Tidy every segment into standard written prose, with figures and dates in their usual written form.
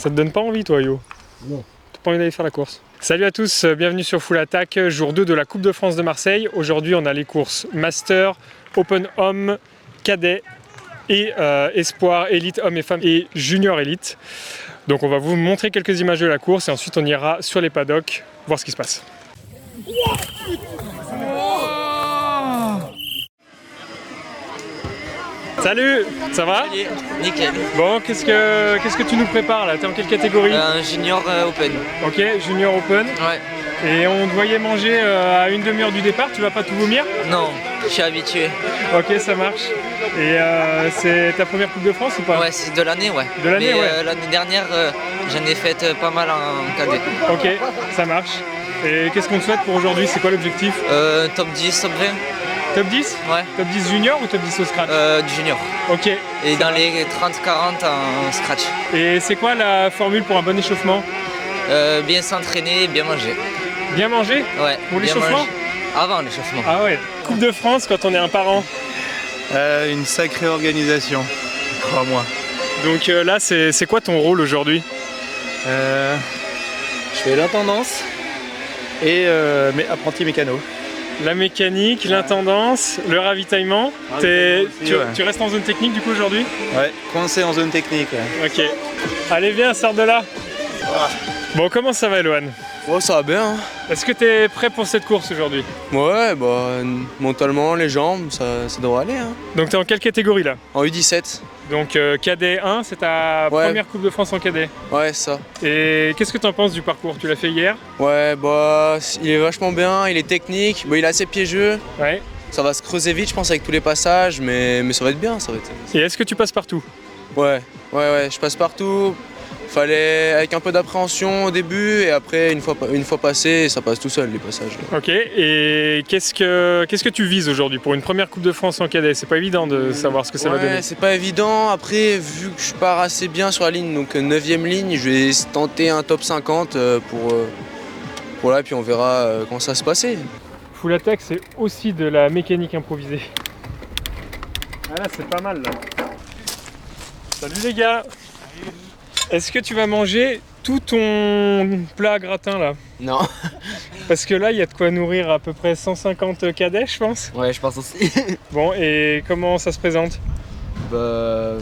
Ça te donne pas envie toi Yo? Non. T'as pas envie d'aller faire la course? Salut à tous, bienvenue sur Full Attack, jour 2 de la Coupe de France de Marseille. Aujourd'hui on a les courses Master, Open Homme, Cadet et Espoir, Élite, Hommes et Femmes et Junior Élite. Donc on va vous montrer quelques images de la course et ensuite on ira sur les paddocks voir ce qui se passe. Salut, ça va? Salut, nickel. Bon, qu'est-ce que tu nous prépares là? T'es en quelle catégorie? Junior Open. Ok, Junior Open. Ouais. Et on te voyait manger à une demi-heure du départ, tu vas pas tout vomir? Non, je suis habitué. Ok, ça marche. Et c'est ta première Coupe de France ou pas? Ouais, c'est de l'année, ouais. De l'année, mais, ouais. l'année dernière, j'en ai fait pas mal en cadet. Ok, ça marche. Et qu'est-ce qu'on te souhaite pour aujourd'hui? C'est quoi l'objectif? Top 10, top 20. Top 10? Ouais. Top 10 junior ou top 10 au scratch? Du junior. Ok. Et dans les 30-40 en scratch. Et c'est quoi la formule pour un bon échauffement? Bien s'entraîner, bien manger. Bien manger? Ouais. Pour l'échauffement? Avant l'échauffement. Ah ouais. Coupe de France quand on est un parent. Une sacrée organisation, crois-moi. Donc là, c'est quoi ton rôle aujourd'hui? Je fais l'intendance et mes apprentis mécanos. La mécanique, l'intendance, le ravitaillement. Tu restes en zone technique du coup aujourd'hui? Ouais, coincé en zone technique. Ouais. Ok. Allez viens, sors de là. Bon, comment ça va Eloane? Ouais, ça va bien. Hein. Est-ce que tu es prêt pour cette course aujourd'hui? Ouais, bah mentalement, les jambes, ça devrait aller. Hein. Donc tu es en quelle catégorie là? En U17. Donc cadet 1, c'est ta première Coupe de France en cadet. Ouais, ça. Et qu'est-ce que tu en penses du parcours? Tu l'as fait hier? Ouais, bah il est vachement bien, il est technique, bah, il est assez piégeux. Ouais. Ça va se creuser vite, je pense, avec tous les passages, mais ça va être bien, ça va être. Et est-ce que tu passes partout? Ouais, je passe partout. Fallait avec un peu d'appréhension au début et après une fois passé, ça passe tout seul les passages. Ok, et qu'est-ce que tu vises aujourd'hui pour une première Coupe de France en cadet? C'est pas évident de savoir ce que ça va donner. C'est pas évident, après vu que je pars assez bien sur la ligne, donc 9ème ligne, je vais tenter un top 50 pour là, puis on verra comment ça va se passer. Full Attack c'est aussi de la mécanique improvisée. Ah là c'est pas mal là. Salut les gars. Est-ce que tu vas manger tout ton plat gratin là? Non. Parce que là, il y a de quoi nourrir à peu près 150 cadets, je pense. Ouais, je pense aussi. Bon, et comment ça se présente? Bah,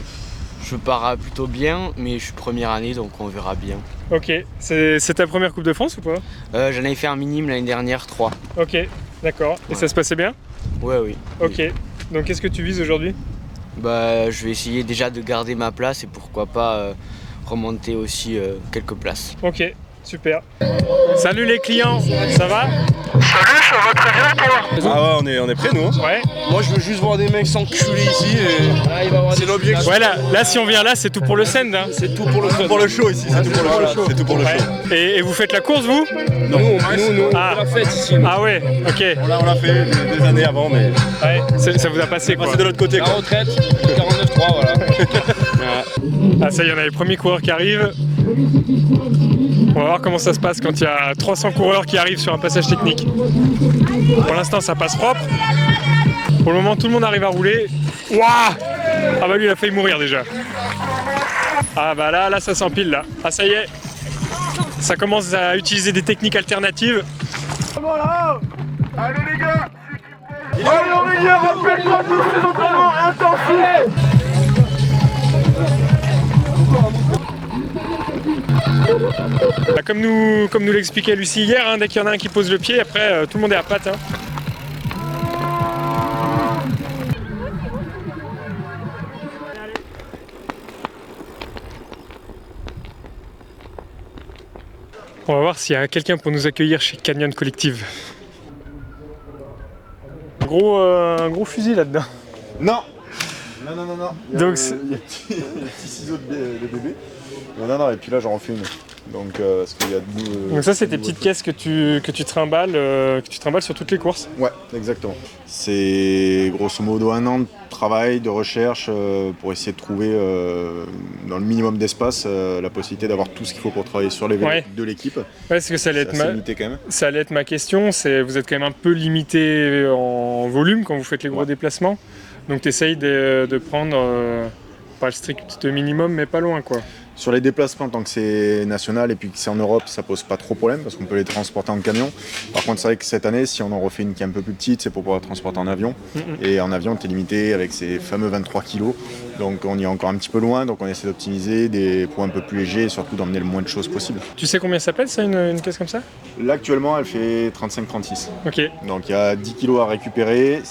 je pars plutôt bien, mais je suis première année, donc on verra bien. Ok, c'est ta première Coupe de France ou pas? J'en avais fait un minime l'année dernière, 3. Ok, d'accord. Et ça se passait bien? Ouais, oui. Ok, donc qu'est-ce que tu vises aujourd'hui? Bah, je vais essayer déjà de garder ma place et pourquoi pas remonter aussi quelques places. Ok, super. Salut les clients, ça va? Salut, ça va très bien toi? Ah ouais, on est prêts nous. Ouais. Moi, je veux juste voir des mecs s'enculer ici et c'est l'objectif. Ouais, là, si on vient là, c'est tout pour le send. Hein. C'est tout pour le show. Pour le show ici, c'est tout pour le show. C'est tout pour le show. Ouais. Et vous faites la course, vous? Nous, on Ah. l'a fait ici. Ah ouais, ok. On l'a fait des années avant, mais Ouais, ça vous a passé quoi? c'est de l'autre côté La quoi. retraite, 49.3, voilà. Ah ça y est, on a les premiers coureurs qui arrivent. On va voir comment ça se passe quand il y a 300 coureurs qui arrivent sur un passage technique. Pour l'instant ça passe propre. Pour le moment tout le monde arrive à rouler. Ouah! Ah bah lui il a failli mourir déjà. Ah bah là ça s'empile là. Ah ça y est. Ça commence à utiliser des techniques alternatives. Voilà. Allez les gars. Allez les gars, rappelle-toi tous ces entraînements intensifs. Bah, comme nous l'expliquait Lucie hier, hein, dès qu'il y en a un qui pose le pied, après tout le monde est à patte. Hein. On va voir s'il y a quelqu'un pour nous accueillir chez Canyon Collective. Un gros fusil là-dedans. Non. Il y a Donc il y a petit ciseau de bébé. Non, et puis là j'en refais une. Donc parce qu'il y a Donc ça c'est tes petites caisses que tu trimbales sur toutes les courses. Ouais, exactement. C'est grosso modo un an de travail, de recherche pour essayer de trouver dans le minimum d'espace la possibilité d'avoir tout ce qu'il faut pour travailler sur les vélos de l'équipe. Ouais, parce que ça allait être ma question, vous êtes quand même un peu limité en volume quand vous faites les gros déplacements. Donc tu essayes de prendre pas le strict minimum mais pas loin quoi. Sur les déplacements, tant que c'est national et puis que c'est en Europe, ça pose pas trop de problème parce qu'on peut les transporter en camion. Par contre, c'est vrai que cette année, si on en refait une qui est un peu plus petite, c'est pour pouvoir transporter en avion. Et en avion, tu es limité avec ces fameux 23 kg. Donc on y est encore un petit peu loin, donc on essaie d'optimiser des poids un peu plus légers et surtout d'emmener le moins de choses possible. Tu sais combien ça pèse, ça, une caisse comme ça? Là, actuellement, elle fait 35-36. Ok. Donc il y a 10 kg à récupérer.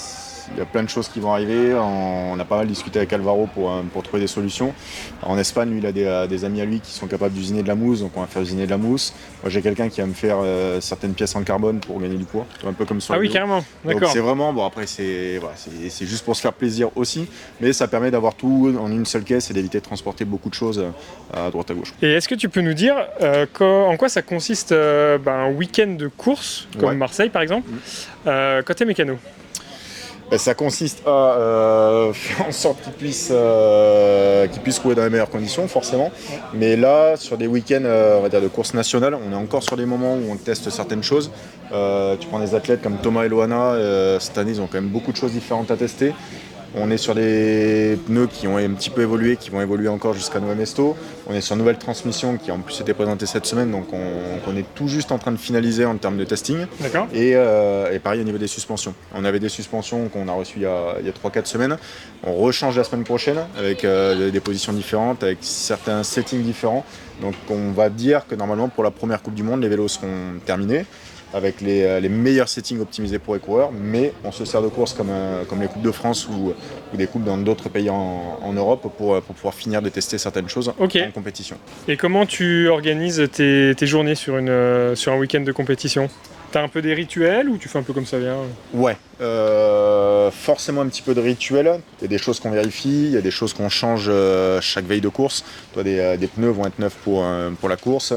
Il y a plein de choses qui vont arriver. On a pas mal discuté avec Alvaro pour trouver des solutions. Alors, en Espagne, lui, il a des amis à lui qui sont capables d'usiner de la mousse, donc on va faire usiner de la mousse. Moi, j'ai quelqu'un qui va me faire certaines pièces en carbone pour gagner du poids, un peu comme sur Ah le oui, vélo. carrément, Donc d'accord. c'est vraiment, bon après c'est juste pour se faire plaisir aussi, mais ça permet d'avoir tout en une seule caisse et d'éviter de transporter beaucoup de choses à droite à gauche. Et est-ce que tu peux nous dire en quoi ça consiste un week-end de course, comme Ouais. Marseille par exemple, quand t'es mécano? Ça consiste à faire en sorte qu'ils puissent rouler dans les meilleures conditions, forcément. Mais là, sur des week-ends on va dire de course nationale, on est encore sur des moments où on teste certaines choses. Tu prends des athlètes comme Thomas et Loana, cette année, ils ont quand même beaucoup de choses différentes à tester. On est sur des pneus qui ont un petit peu évolué, qui vont évoluer encore jusqu'à Nové Mesto. On est sur une nouvelle transmission qui a en plus été présentée cette semaine, donc on est tout juste en train de finaliser en termes de testing. D'accord. Et pareil au niveau des suspensions. On avait des suspensions qu'on a reçues il y a 3-4 semaines. On rechange la semaine prochaine avec des positions différentes, avec certains settings différents. Donc on va dire que normalement pour la première Coupe du Monde, les vélos seront terminés, avec les meilleurs settings optimisés pour les coureurs, mais on se sert de courses comme les Coupes de France ou des coupes dans d'autres pays en Europe pour pouvoir finir de tester certaines choses en compétition. Et comment tu organises tes journées sur un week-end de compétition? T'as un peu des rituels ou tu fais un peu comme ça vient? Ouais, forcément un petit peu de rituel. Il y a des choses qu'on vérifie, il y a des choses qu'on change chaque veille de course. Toi, des pneus vont être neufs pour la course.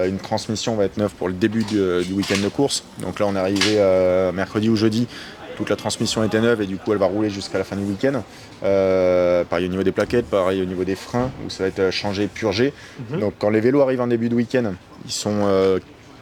Une transmission va être neuve pour le début du week-end de course. Donc là, on est arrivé mercredi ou jeudi. Toute la transmission était neuve et du coup, elle va rouler jusqu'à la fin du week-end. Pareil au niveau des plaquettes, pareil au niveau des freins, où ça va être changé, purgé. Donc quand les vélos arrivent en début de week-end, ils sont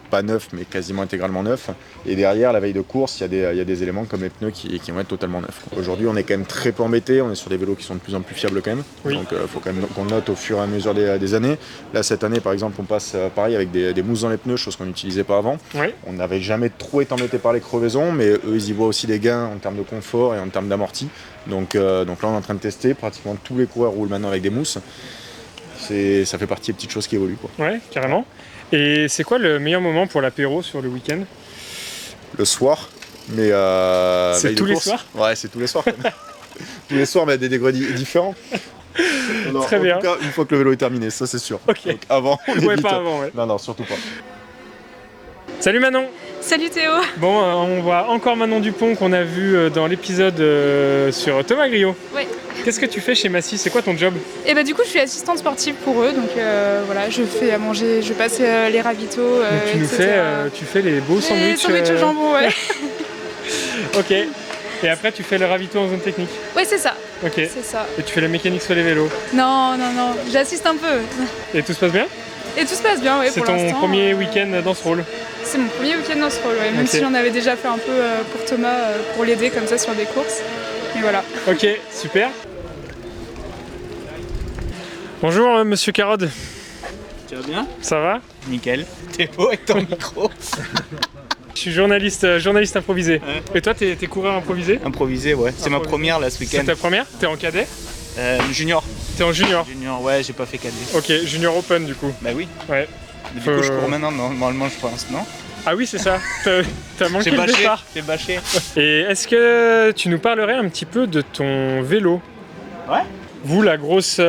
pas neufs, mais quasiment intégralement neufs. Et derrière, la veille de course, il y a des éléments comme les pneus qui vont être totalement neufs. Aujourd'hui, on est quand même très peu embêtés. On est sur des vélos qui sont de plus en plus fiables quand même. Oui. Donc il faut quand même qu'on note au fur et à mesure des années. Là, cette année, par exemple, on passe pareil avec des mousses dans les pneus, chose qu'on n'utilisait pas avant. Oui. On n'avait jamais trop été embêtés par les crevaisons, mais eux, ils y voient aussi des gains en termes de confort et en termes d'amorti. Donc là, on est en train de tester. Pratiquement tous les coureurs roulent maintenant avec des mousses. Ça fait partie des petites choses qui évoluent, quoi. Ouais, carrément. Et c'est quoi le meilleur moment pour l'apéro sur le week-end? Le soir, mais c'est veille de tous les course. soirs? Ouais, c'est tous les soirs. Tous les soirs, mais à des degrés différents. Non, Très bien. En tout cas, une fois que le vélo est terminé, ça c'est sûr. Ok. Donc, avant, on Ouais, évite. pas avant, ouais. Non, surtout pas. Salut Manon! Salut Théo. Bon, on voit encore Manon Dupont qu'on a vu dans l'épisode sur Thomas Griot. Ouais. Qu'est-ce que tu fais chez Massy? C'est quoi ton job? Et bah du coup je suis assistante sportive pour eux, donc voilà, je fais à manger, je passe les ravitaux, Donc tu nous etc. tu fais les beaux Les sandwichs. sandwichs au jambon, ouais. Ok. Et après tu fais le ravito en zone technique. Ouais, c'est ça, Ok. c'est ça. Et tu fais la mécanique sur les vélos. Non, j'assiste un peu. Et tout se passe bien? Et tout se passe bien, ouais, C'est pour ton l'instant. premier week-end dans ce rôle. C'est mon premier week-end dans ce rôle, ouais. Même Ok. si j'en avais déjà fait un peu pour Thomas, pour l'aider comme ça sur des courses. Mais voilà. Ok, super. Bonjour Monsieur Carode. Tu vas bien? Ça va? Nickel. T'es beau avec ton micro. Je suis journaliste improvisé. Ouais. Et toi, t'es coureur improvisé? Improvisé, ouais. C'est ma Improvisé. première là ce C'est week-end. ta première? T'es en cadet? Junior. T'es en junior? Junior, ouais, j'ai pas fait cadet. Ok, junior open du coup. Bah oui. Ouais. Du coup, je cours maintenant, normalement, je pense, non? Ah oui, c'est ça. T'as manqué J'ai le bâché. départ. J'ai bâché. Et est-ce que tu nous parlerais un petit peu de ton vélo? Ouais. Vous, la grosse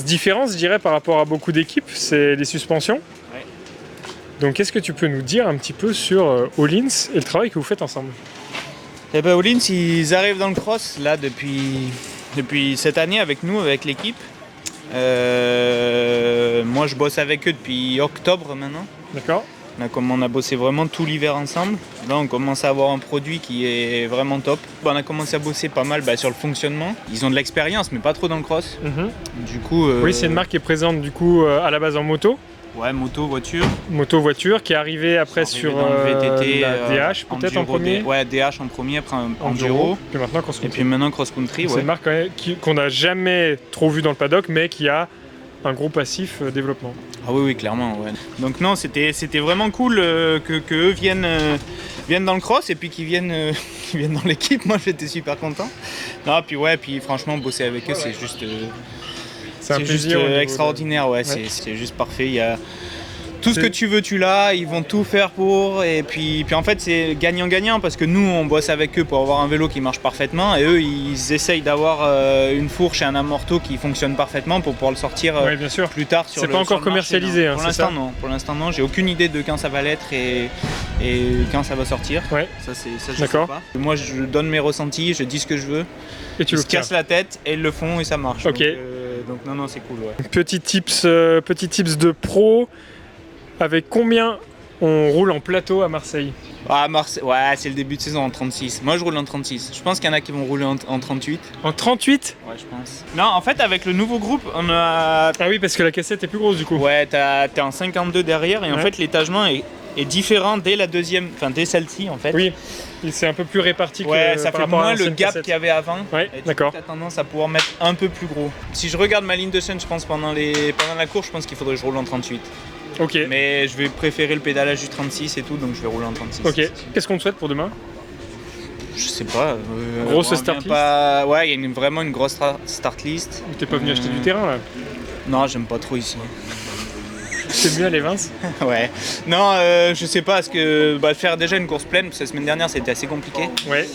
différence, je dirais, par rapport à beaucoup d'équipes, c'est les suspensions. Ouais. Donc, qu'est-ce que tu peux nous dire un petit peu sur All-Ins et le travail que vous faites ensemble? Eh ben, Olins, ils arrivent dans le cross là depuis cette année avec nous, avec l'équipe. Moi, je bosse avec eux depuis octobre maintenant. D'accord. On a bossé vraiment tout l'hiver ensemble. Là, on commence à avoir un produit qui est vraiment top. On a commencé à bosser pas mal sur le fonctionnement. Ils ont de l'expérience, mais pas trop dans le cross. Mhm. Du coup, Oui, c'est une marque qui est présente du coup à la base en moto. Ouais, moto, voiture. Moto, voiture, qui est arrivé après Sont sur arrivés dans le VTT, la DH peut-être en premier. Ouais, DH en premier, après Enduro. Puis maintenant Cross Et Country. puis maintenant Cross Country, C'est ouais. une marque qu'on n'a jamais trop vue dans le paddock, mais qui a un gros passif développement. Ah oui, clairement, ouais. Donc non, c'était vraiment cool que eux viennent dans le cross et puis qu'ils viennent dans l'équipe. Moi, j'étais super content. Non, puis franchement, bosser avec eux, c'est juste... C'est un C'est plaisir juste au niveau extraordinaire, ouais. C'est juste parfait. Il y a tout ce que tu veux, tu l'as. Ils vont tout faire pour. Et puis en fait, c'est gagnant-gagnant parce que nous, on bosse avec eux pour avoir un vélo qui marche parfaitement. Et eux, ils essayent d'avoir une fourche et un amorto qui fonctionnent parfaitement pour pouvoir le sortir Ouais, bien sûr. plus tard sur C'est le pas encore sur le marché, commercialisé, non. hein, Pour c'est l'instant, ça non. Pour l'instant, non. J'ai aucune idée de quand ça va l'être et quand ça va sortir. Ouais. Ça, je sais D'accord. pas. Moi, je donne mes ressentis, je dis ce que je veux. Et tu Ils le se cassent la tête et ils le font et ça marche. Ok. Donc non, c'est cool, ouais. Petit tips de pro. Avec combien on roule en plateau à Marseille? Ah, Marseille, ouais, c'est le début de saison en 36. Moi, je roule en 36. Je pense qu'il y en a qui vont rouler en 38. En 38? Ouais, je pense. Non, en fait, avec le nouveau groupe, on a... Ah oui, parce que la cassette est plus grosse du coup. Ouais, t'es en 52 derrière et en Ouais. fait, l'étagement est différent dès la deuxième... Enfin, dès celle-ci, en fait. Oui, c'est un peu plus réparti Ouais, que ça par fait rapport à moins le l'ancienne gap cassette. qu'il y avait avant. Ouais, Et du d'accord. coup, t'as tendance à pouvoir mettre un peu plus gros. Si je regarde ma ligne de chaîne, je pense, pendant la course, je pense qu'il faudrait que je roule en 38. Ok. Mais je vais préférer le pédalage du 36 et tout, donc je vais rouler en 36. Ok. Qu'est-ce qu'on te souhaite pour demain? Je sais pas. Grosse on start vient list. pas... Ouais, il y a vraiment une grosse start list. Ou t'es pas venu acheter du terrain là? Non, j'aime pas trop ici. C'est mieux à l'Evins? Ouais. Non, je sais pas, parce que faire déjà une course pleine, parce que la semaine dernière c'était assez compliqué. Ouais.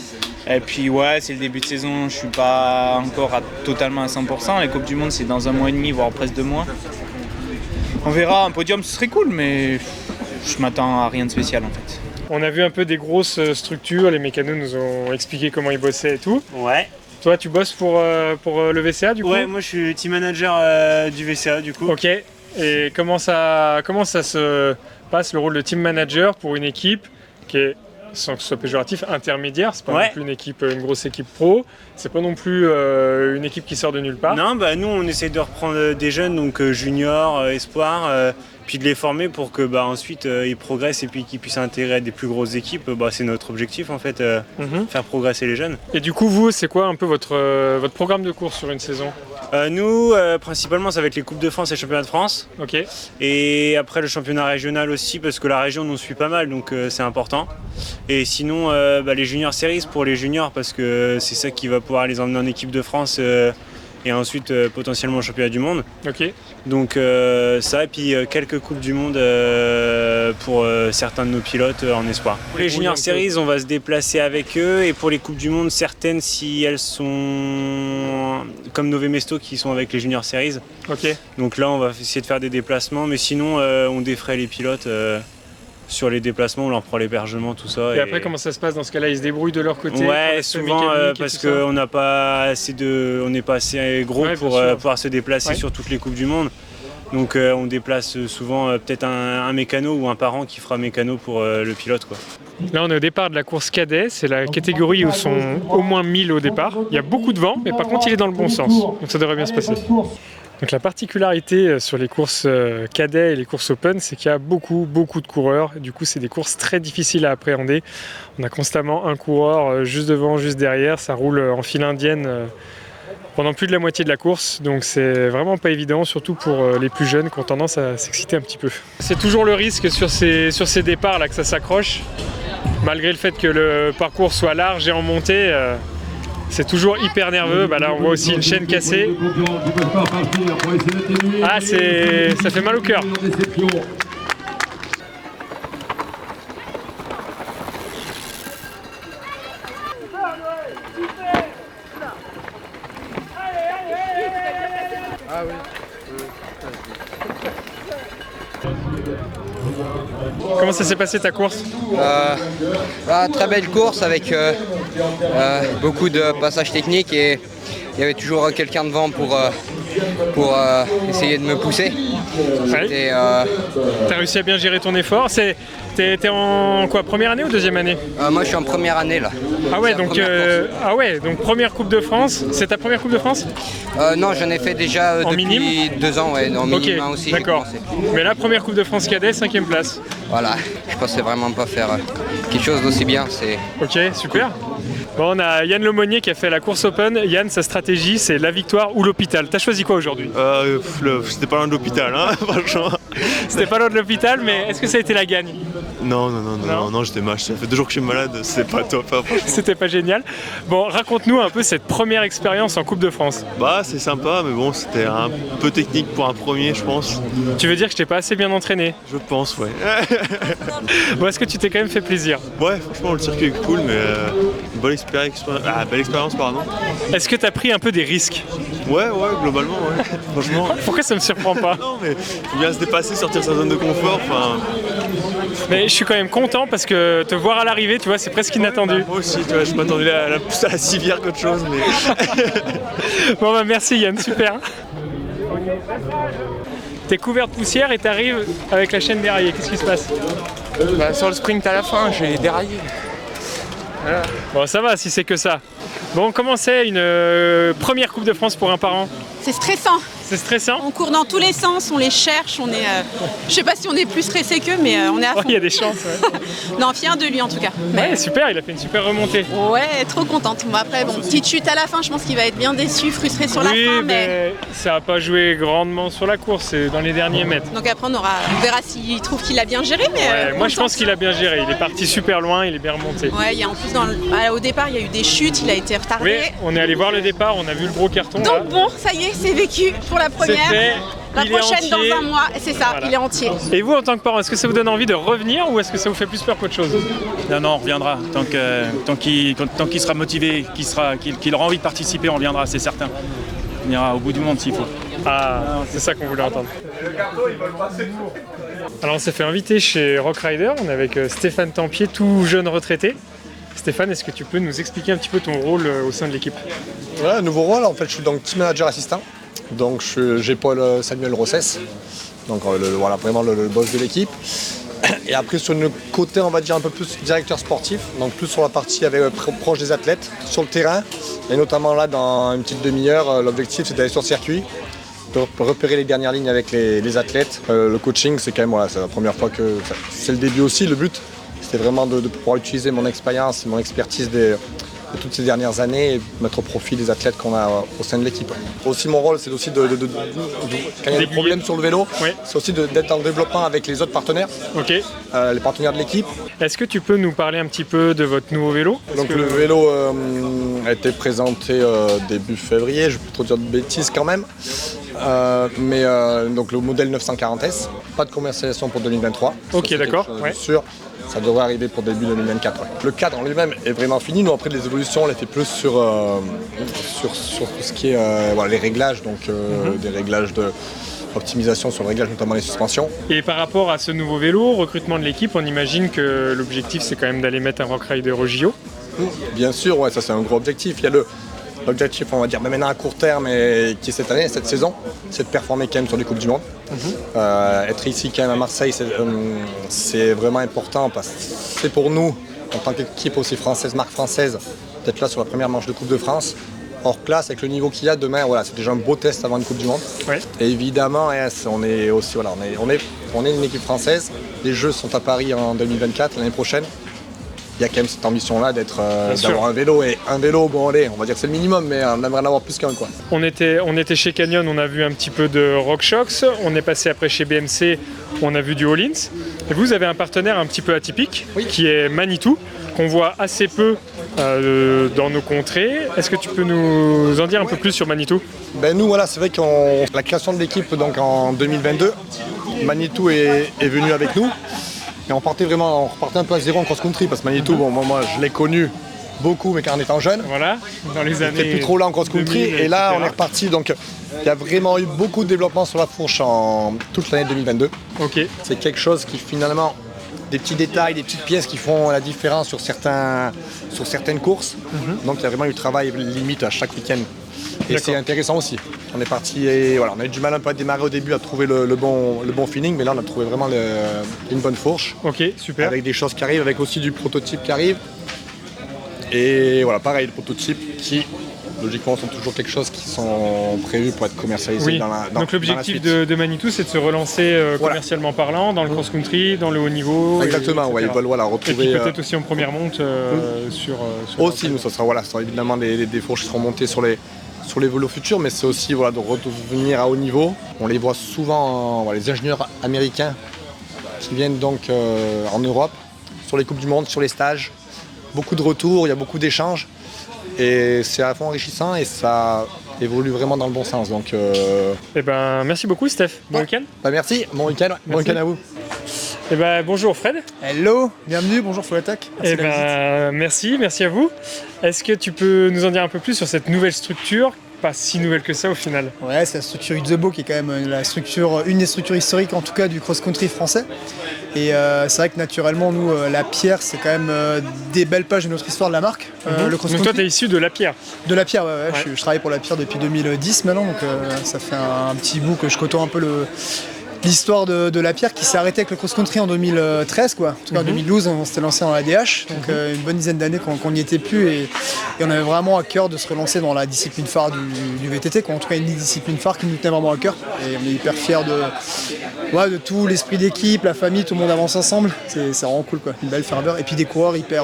Et puis ouais, c'est le début de saison, je suis pas encore totalement à 100%. Les Coupes du Monde c'est dans 1 mois et demi, voire presque 2 mois. On verra, un podium ce serait cool, mais je m'attends à rien de spécial en fait. On a vu un peu des grosses structures, les mécanos nous ont expliqué comment ils bossaient et tout. Ouais. Toi, tu bosses pour le VCA du coup? Ouais, moi je suis team manager du VCA du coup. Ok. Et comment ça se passe le rôle de team manager pour une équipe qui est, sans que ce soit péjoratif, intermédiaire? C'est pas non plus une grosse équipe pro, c'est pas non plus une équipe qui sort de nulle part. Non, bah nous on essaie de reprendre des jeunes, donc juniors, espoirs, puis de les former pour que ensuite ils progressent et puis qu'ils puissent intégrer des plus grosses équipes. C'est notre objectif en fait, faire progresser les jeunes. Et du coup, vous, c'est quoi un peu votre programme de course sur une saison? Nous, principalement, ça va être les Coupes de France et les Championnats de France. Ok. Et après le championnat régional aussi, parce que la région nous suit pas mal, donc c'est important. Et sinon, les junior series pour les juniors, parce que c'est ça qui va pouvoir les emmener en équipe de France et ensuite potentiellement au championnat du monde. Ok. Donc ça, et puis quelques Coupes du Monde pour certains de nos pilotes en espoir. Pour les junior series, on va se déplacer avec eux, et pour les Coupes du Monde, certaines si elles sont comme Nové Mesto qui sont avec les junior series. Ok. Donc là, on va essayer de faire des déplacements, mais sinon on défraie les pilotes sur les déplacements, on leur prend l'hébergement, tout ça. Et après, comment ça se passe dans ce cas-là? Ils se débrouillent de leur côté? Ouais, souvent parce qu'on n'a pas assez on n'est pas assez gros pour pouvoir se déplacer sur toutes les Coupes du Monde. Donc on déplace souvent peut-être un mécano ou un parent qui fera mécano pour le pilote, quoi. Là, on est au départ de la course cadet. C'est la catégorie où sont au moins 1000 au départ. Il y a beaucoup de vent, mais par contre, il est dans le bon sens. Donc ça devrait bien se passer. Donc la particularité sur les courses cadets et les courses open, c'est qu'il y a beaucoup de coureurs. Du coup, c'est des courses très difficiles à appréhender. On a constamment un coureur juste devant, juste derrière. Ça roule en file indienne pendant plus de la moitié de la course. Donc c'est vraiment pas évident, surtout pour les plus jeunes qui ont tendance à s'exciter un petit peu. C'est toujours le risque sur ces départs là que ça s'accroche. Malgré le fait que le parcours soit large et en montée, c'est toujours hyper nerveux. Là, on voit aussi une chaîne cassée. Ah, ça fait mal au cœur. Comment ça s'est passé ta course? Très belle course avec beaucoup de passages techniques, et il y avait toujours quelqu'un devant pour pour essayer de me pousser. Ouais. T'as réussi à bien gérer ton effort. T'es en quoi, première année ou deuxième année? Moi je suis en première année là. Ah ouais, donc première Coupe de France. C'est ta première Coupe de France? Non, j'en ai fait déjà en depuis minime 2 ans, ouais, en minime aussi. J'ai d'accord. commencé. Mais la première Coupe de France cadet, 5e place. Voilà, je pensais vraiment pas faire quelque chose d'aussi bien. Ok, super. Bon, on a Yann Lemonnier qui a fait la course Open. Yann, sa stratégie, c'est la victoire ou l'hôpital. T'as choisi quoi aujourd'hui? C'était pas loin de l'hôpital, hein, franchement. C'était pas loin de l'hôpital, mais est-ce que ça a été la gagne? Non, j'étais mal. Ça fait 2 jours que je suis malade, c'est pas top. Hein, c'était pas génial. Bon, raconte-nous un peu cette première expérience en Coupe de France. Bah, c'est sympa, mais bon, c'était un peu technique pour un premier, je pense. Tu veux dire que je t'ai pas assez bien entraîné? Je pense, ouais. Bon, est-ce que tu t'es quand même fait plaisir? Ouais, franchement, le circuit est cool, mais belle expérience, pardon. Est-ce que t'as pris un peu des risques? Ouais, globalement, ouais. Franchement. Pourquoi ça me surprend pas? Non, mais faut bien se dépasser, sortir de sa zone de confort. Mais je suis quand même content parce que te voir à l'arrivée, tu vois, c'est presque inattendu. Moi aussi, tu vois, je m'attendais plus à la civière qu'autre chose, mais. Bon, bah merci Yann, super. T'es couvert de poussière et t'arrives avec la chaîne déraillée. Qu'est-ce qui se passe? Sur le sprint à la fin, j'ai déraillé. Voilà. Bon, ça va si c'est que ça. Bon, comment c'est une première Coupe de France pour un parent? C'est stressant. C'est stressant? On court dans tous les sens, on les cherche, on est... je sais pas si on est plus stressé qu'eux, mais on est à fond. Il y a des chances, ouais. Non, fier de lui en tout cas. Ouais, super, il a fait une super remontée. Ouais, trop contente. Bon, après, petite chute à la fin, je pense qu'il va être bien déçu, frustré sur la fin, mais... ça n'a pas joué grandement sur la course, c'est dans les derniers mètres. Donc après, on verra s'il trouve qu'il a bien géré, mais... Ouais, moi je pense qu'il a bien géré, il est parti super loin, il est bien remonté. Ouais, il y a en plus, au départ, il y a eu des chutes, il a été retardé. Oui, on est allé voir le départ, on a vu le gros carton. Donc là. bon, ça y est, c'est vécu pour la première. La prochaine dans un mois, c'est ça, voilà. Il est entier. Et vous en tant que parent, est-ce que ça vous donne envie de revenir ou est-ce que ça vous fait plus peur qu'autre chose? Non, on reviendra. Tant qu'il sera motivé, qu'il aura envie de participer, on reviendra, c'est certain. On ira au bout du monde s'il faut. Ah, c'est ça qu'on voulait entendre. Alors on s'est fait inviter chez Rock Rider, on est avec Stéphane Tempier, tout jeune retraité. Stéphane, est-ce que tu peux nous expliquer un petit peu ton rôle au sein de l'équipe? Ouais, nouveau rôle, en fait je suis donc team manager assistant. Donc j'épaule Samuel Rossès, donc voilà, vraiment le boss de l'équipe. Et après sur le côté on va dire un peu plus directeur sportif, donc plus sur la partie proche des athlètes, sur le terrain. Et notamment là dans une petite demi-heure, l'objectif c'est d'aller sur le circuit, de repérer les dernières lignes avec les athlètes. Le coaching c'est quand même c'est la première fois que c'est le début aussi, le but c'était vraiment de pouvoir utiliser mon expérience et mon expertise de toutes ces dernières années et mettre au profit des athlètes qu'on a au sein de l'équipe. Aussi mon rôle c'est aussi quand il y a des problèmes sur le vélo, c'est aussi d'être dans le développement avec les autres partenaires, les partenaires de l'équipe. Est-ce que tu peux nous parler un petit peu de votre nouveau vélo? Donc le vélo a été présenté début février, je ne vais pas trop dire de bêtises quand même. Donc le modèle 940S, pas de commercialisation pour 2023. Ok, d'accord. Sûr. Ça devrait arriver pour début 2024. Ouais. Le cadre en lui-même est vraiment fini. Nous, après, les évolutions, on les fait plus sur tout ce qui est les réglages, donc des réglages d'optimisation sur le réglage, notamment les suspensions. Et par rapport à ce nouveau vélo, recrutement de l'équipe, on imagine que l'objectif, c'est quand même d'aller mettre un Rock Rider au JO. Bien sûr, ouais, ça c'est un gros objectif. Il y a l'objectif, on va dire, maintenant à court terme, et qui est cette année, cette saison, c'est de performer quand même sur les Coupes du Monde. Être ici quand même à Marseille, c'est vraiment important parce que c'est pour nous, en tant qu'équipe aussi française, marque française, d'être là sur la première manche de Coupe de France. Hors classe, avec le niveau qu'il y a demain, c'est déjà un beau test avant une Coupe du Monde. Et évidemment, on est aussi, on est une équipe française. Les Jeux sont à Paris en 2024, l'année prochaine. Il y a quand même cette ambition-là d'avoir un vélo. Et un vélo, bon allez, on va dire que c'est le minimum, mais on aimerait en avoir plus qu'un, quoi. On était chez Canyon, on a vu un petit peu de RockShox. On est passé après chez BMC, on a vu du Hollins. Et vous avez un partenaire un petit peu atypique, qui est Manitou, qu'on voit assez peu dans nos contrées. Est-ce que tu peux nous en dire un peu plus sur Manitou? Nous, c'est vrai que la création de l'équipe donc en 2022, Manitou est venu avec nous. Et on repartait un peu à zéro en cross-country parce que Manitou, moi je l'ai connu beaucoup, mais quand en étant jeune. Voilà, dans les années. J'étais plus trop là en cross-country et là on est reparti. Donc il y a vraiment eu beaucoup de développement sur la fourche en toute l'année 2022. C'est quelque chose qui finalement, des petits détails, des petites pièces qui font la différence sur certaines courses. Donc il y a vraiment eu le travail limite à chaque week-end Et c'est intéressant aussi. On est parti et voilà, on a eu du mal un peu à démarrer au début, à trouver le bon feeling, mais là on a trouvé vraiment une bonne fourche. Ok, super. Avec des choses qui arrivent, avec aussi du prototype qui arrive. Et voilà, pareil, le prototype qui, logiquement, sont toujours quelque chose qui sont prévus pour être commercialisés dans la Donc l'objectif de Manitou, c'est de se relancer commercialement parlant, dans le cross-country, dans le haut niveau. Exactement, ils veulent retrouver... Et puis peut-être aussi en première monte sur aussi, nous, ça sera évidemment des fourches qui seront montées sur les vélos futurs, mais c'est aussi de revenir à haut niveau. On les voit souvent, les ingénieurs américains qui viennent donc en Europe, sur les Coupes du Monde, sur les stages. Beaucoup de retours, il y a beaucoup d'échanges. Et c'est à la fois enrichissant et ça évolue vraiment dans le bon sens. Donc, merci beaucoup Steph. Bon week-end. Merci, bon week-end à vous. Bonjour Fred. Hello, bienvenue, bonjour Full Attack. Merci à vous. Est-ce que tu peux nous en dire un peu plus sur cette nouvelle structure, pas si nouvelle que ça au final? Ouais, c'est la structure Utzebo qui est quand même une des structures historiques en tout cas du cross-country français. Et c'est vrai que naturellement, nous, la pierre, c'est quand même des belles pages de notre histoire de la marque. Le cross-country. Donc toi, tu es issu de la pierre? De la pierre, ouais. Je travaille pour la pierre depuis 2010 maintenant, donc ça fait un petit bout que je côtoie un peu l'histoire de la pierre qui s'est arrêtée avec le cross-country en 2013, quoi. En tout cas en 2012, on s'était lancé dans la DH, donc une bonne dizaine d'années qu'on n'y était plus et on avait vraiment à cœur de se relancer dans la discipline phare du VTT, quoi. En tout cas une discipline phare qui nous tenait vraiment à cœur et on est hyper fiers de tout l'esprit d'équipe, la famille, tout le monde avance ensemble, c'est vraiment cool, quoi. Une belle ferveur et puis des coureurs hyper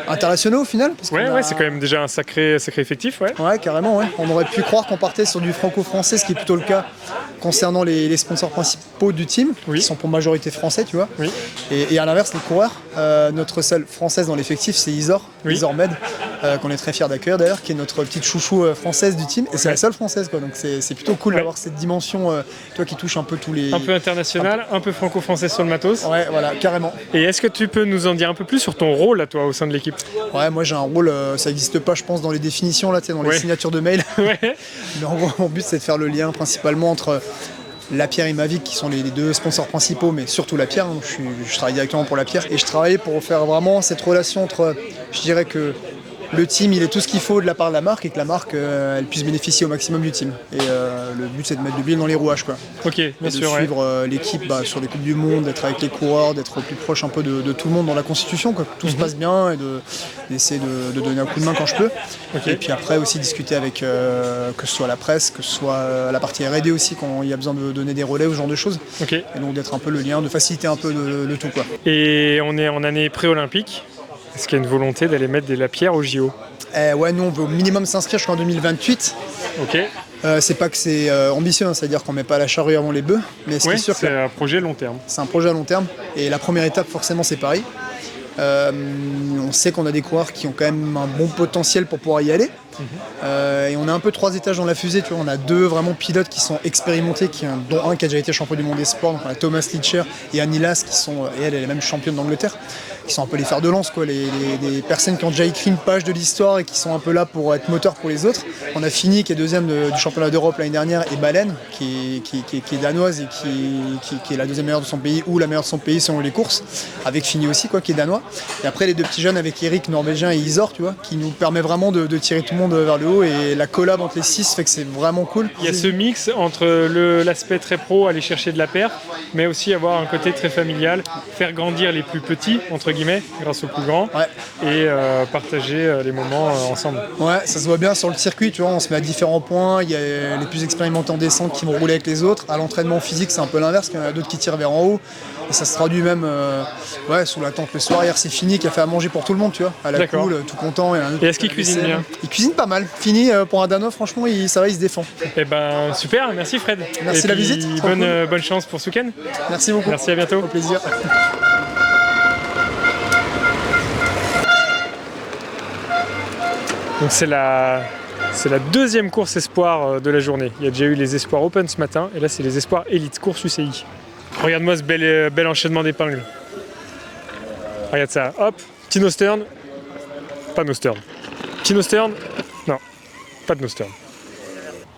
internationaux au final. Parce c'est quand même déjà un sacré effectif, Ouais, carrément, ouais. On aurait pu croire qu'on partait sur du franco-français, ce qui est plutôt le cas concernant les sponsors principaux du team, qui sont pour majorité français, tu vois. Oui. Et à l'inverse, les coureurs, notre seule française dans l'effectif, c'est Isor Med, qu'on est très fiers d'accueillir d'ailleurs, qui est notre petite chouchou française du team, et c'est la seule française, quoi. Donc c'est plutôt cool d'avoir cette dimension, toi qui touche un peu tous les... Un peu international, un peu franco-français sur le matos. Ouais, voilà, carrément. Et est-ce que tu peux nous en dire un peu plus sur ton rôle, là, toi, au sein de l'équipe? Ouais, moi j'ai un rôle, ça n'existe pas, je pense, dans les définitions, là, dans les signatures de mail. Mais en gros, mon but, c'est de faire le lien principalement entre La Pierre et Mavic, qui sont les deux sponsors principaux, mais surtout La Pierre. Je travaille directement pour La Pierre et je travaille pour faire vraiment cette relation entre, je dirais que le team, il est tout ce qu'il faut de la part de la marque et que la marque, elle puisse bénéficier au maximum du team. Et le but, c'est de mettre de l'huile dans les rouages, quoi. Ok, bien sûr. De suivre l'équipe sur les Coupes du Monde, d'être avec les coureurs, d'être plus proche un peu de tout le monde dans la constitution, quoi, que tout se passe bien et d'essayer de donner un coup de main quand je peux. Et puis après aussi discuter avec que ce soit la presse, que ce soit la partie R&D aussi quand il y a besoin de donner des relais ou ce genre de choses. Et donc d'être un peu le lien, de faciliter un peu le tout, quoi. Et on est en année pré-olympique. Est-ce qu'il y a une volonté d'aller mettre la pierre au JO? Ouais, nous on veut au minimum s'inscrire jusqu'en 2028. Ok. C'est pas que c'est ambitieux, c'est-à-dire qu'on met pas la charrue avant les bœufs, mais ce qui est sûr c'est un projet long terme. C'est un projet à long terme et la première étape forcément c'est Paris. On sait qu'on a des coureurs qui ont quand même un bon potentiel pour pouvoir y aller. Et on a un peu 3 étages dans la fusée, tu vois. On a 2 vraiment pilotes qui sont expérimentés, dont un qui a déjà été champion du monde espoir, donc on a Thomas Litcher et Annie Las qui sont, et elle est même championne d'Angleterre, qui sont un peu les fers de lance, quoi, les personnes qui ont déjà écrit une page de l'histoire et qui sont un peu là pour être moteur pour les autres. On a Fini qui est deuxième du championnat d'Europe l'année dernière et Baleine qui est danoise et qui est la deuxième meilleure de son pays ou la meilleure de son pays selon les courses, avec Fini aussi, quoi, qui est danois. Et après les 2 petits jeunes avec Eric, norvégien, et Isor, tu vois, qui nous permet vraiment de tirer tout le monde vers le haut, et la collab entre les 6 fait que c'est vraiment cool. Il y a ce mix entre l'aspect très pro, aller chercher de la perf, mais aussi avoir un côté très familial, faire grandir les plus petits, entre guillemets, grâce aux plus grands, et partager les moments ensemble. Ouais, ça se voit bien sur le circuit, tu vois, on se met à différents points, il y a les plus expérimentés en descente qui vont rouler avec les autres. À l'entraînement physique, c'est un peu l'inverse, il y en a d'autres qui tirent vers en haut. Et ça se traduit même sous la tente le soir. Hier, c'est Fini qui a fait à manger pour tout le monde, tu vois, à la cool, tout content. Et est-ce qu'il cuisine bien? Il cuisine pas mal. Fini, pour un Danois, franchement, ça va, il se défend. Eh ben super, merci Fred. Merci de la visite. Bonne chance pour ce week-end. Merci beaucoup. Merci, à bientôt. Au plaisir. Donc c'est la 2e course espoir de la journée. Il y a déjà eu les espoirs Open ce matin, et là c'est les espoirs Elite, course UCI. Regarde-moi ce bel enchaînement d'épingles. Regarde ça, hop, petit no stern, pas no stern. Petit no stern, non, pas de no stern.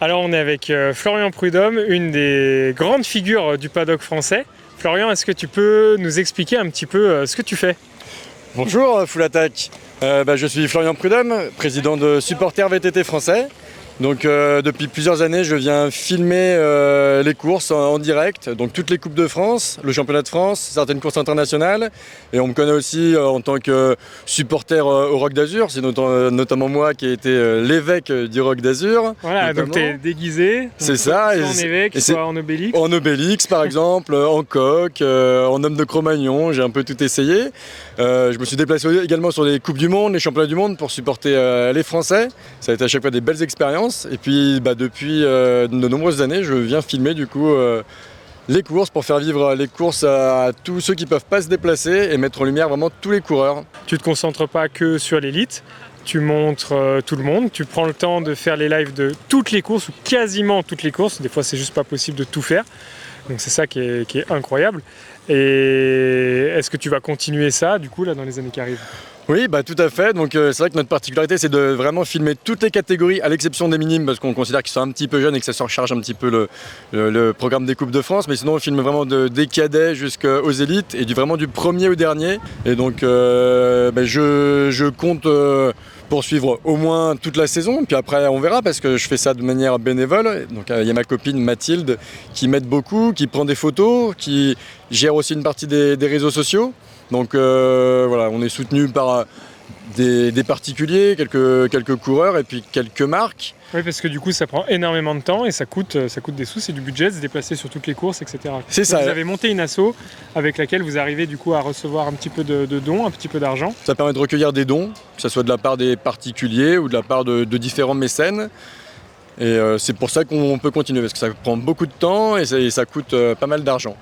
Alors on est avec Florian Prudhomme, une des grandes figures du paddock français. Florian, est-ce que tu peux nous expliquer un petit peu ce que tu fais? Bonjour Full Attack, je suis Florian Prudhomme, président de Supporters VTT français. Donc depuis plusieurs années, je viens filmer les courses en direct, donc toutes les Coupes de France, le Championnat de France, certaines courses internationales. Et on me connaît aussi en tant que supporter au Rock d'Azur. C'est notamment moi qui ai été l'évêque du Rock d'Azur. Voilà, notamment. donc tu es déguisé. C'est ça. Soit en évêque, soit en Obélix. En Obélix par exemple, en coq, en homme de Cro-Magnon, j'ai un peu tout essayé. Je me suis déplacé également sur les Coupes du Monde, les Championnats du Monde pour supporter les Français. Ça a été à chaque fois des belles expériences. Et puis depuis de nombreuses années, je viens filmer du coup les courses pour faire vivre les courses à tous ceux qui ne peuvent pas se déplacer et mettre en lumière vraiment tous les coureurs. Tu ne te concentres pas que sur l'élite, tu montres tout le monde, tu prends le temps de faire les lives de toutes les courses ou quasiment toutes les courses. Des fois, c'est juste pas possible de tout faire. Donc c'est ça qui est incroyable. Et est-ce que tu vas continuer ça du coup là dans les années qui arrivent ? Oui, tout à fait. Donc c'est vrai que notre particularité, c'est de vraiment filmer toutes les catégories, à l'exception des minimes, parce qu'on considère qu'ils sont un petit peu jeunes et que ça surcharge un petit peu le programme des Coupes de France. Mais sinon, on filme vraiment des cadets jusqu'aux élites et vraiment du premier au dernier. Et donc, je compte poursuivre au moins toute la saison. Puis après, on verra, parce que je fais ça de manière bénévole. Donc il y a ma copine Mathilde qui m'aide beaucoup, qui prend des photos, qui gère aussi une partie des réseaux sociaux. Donc voilà, on est soutenu par des particuliers, quelques coureurs et puis quelques marques. Oui, parce que du coup, ça prend énormément de temps et ça coûte des sous, c'est du budget de se déplacer sur toutes les courses, etc. C'est ça. Vous avez monté une asso avec laquelle vous arrivez du coup à recevoir un petit peu de dons, un petit peu d'argent. Ça permet de recueillir des dons, que ce soit de la part des particuliers ou de la part de différents mécènes. Et c'est pour ça qu'on peut continuer, parce que ça prend beaucoup de temps et ça coûte pas mal d'argent.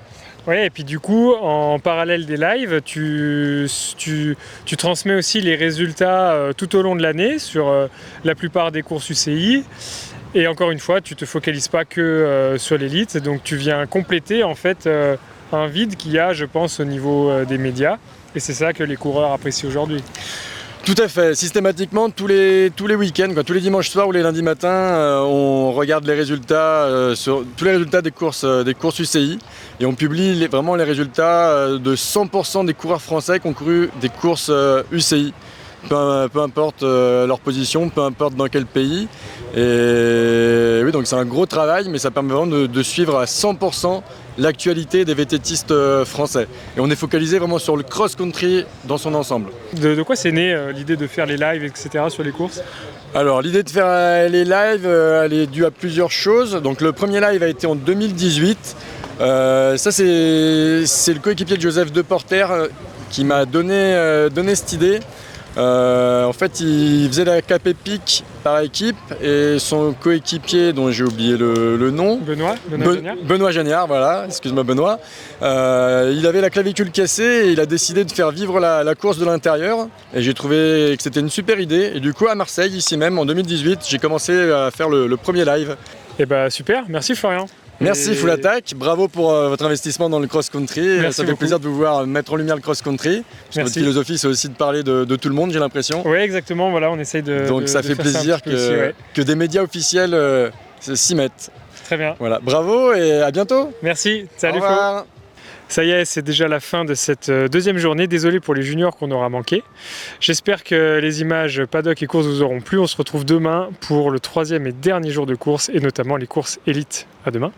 Ouais, et puis du coup, en parallèle des lives, tu transmets aussi les résultats tout au long de l'année sur la plupart des courses UCI. Et encore une fois, tu ne te focalises pas que sur l'élite, donc tu viens compléter en fait un vide qu'il y a, je pense, au niveau des médias. Et c'est ça que les coureurs apprécient aujourd'hui. Tout à fait, systématiquement tous les week-ends, tous les dimanches soirs ou les lundis matins, on regarde les résultats, tous les résultats des courses UCI et on publie vraiment les résultats de 100% des coureurs français qui ont couru des courses UCI. Peu importe leur position, peu importe dans quel pays. Et oui, donc c'est un gros travail, mais ça permet vraiment de suivre à 100% l'actualité des VTTistes français. Et on est focalisé vraiment sur le cross-country dans son ensemble. De quoi c'est né l'idée de faire les lives, etc. sur les courses ? Alors l'idée de faire les lives, elle est due à plusieurs choses. Donc le premier live a été en 2018. Ça c'est le coéquipier de Joseph Deporter qui m'a donné cette idée. En fait, il faisait la Cap Epic par équipe et son coéquipier, dont j'ai oublié le nom, Benoît Jagnard, voilà, excuse-moi Benoît, il avait la clavicule cassée et il a décidé de faire vivre la course de l'intérieur et j'ai trouvé que c'était une super idée et du coup à Marseille, ici même en 2018, j'ai commencé à faire le premier live. Et super, merci Florian. Merci Full Attack, bravo pour votre investissement dans le cross-country. Ça fait plaisir de vous voir mettre en lumière le cross-country. Votre philosophie, c'est aussi de parler de tout le monde, j'ai l'impression. Oui, exactement, voilà, on essaye de. Donc ça fait plaisir que des médias officiels s'y mettent. Très bien. Voilà, bravo et à bientôt. Merci, salut Flo. Ça y est, c'est déjà la fin de cette deuxième journée. Désolé pour les juniors qu'on aura manqué. J'espère que les images paddock et courses vous auront plu. On se retrouve demain pour le troisième et dernier jour de course et notamment les courses élites. À demain.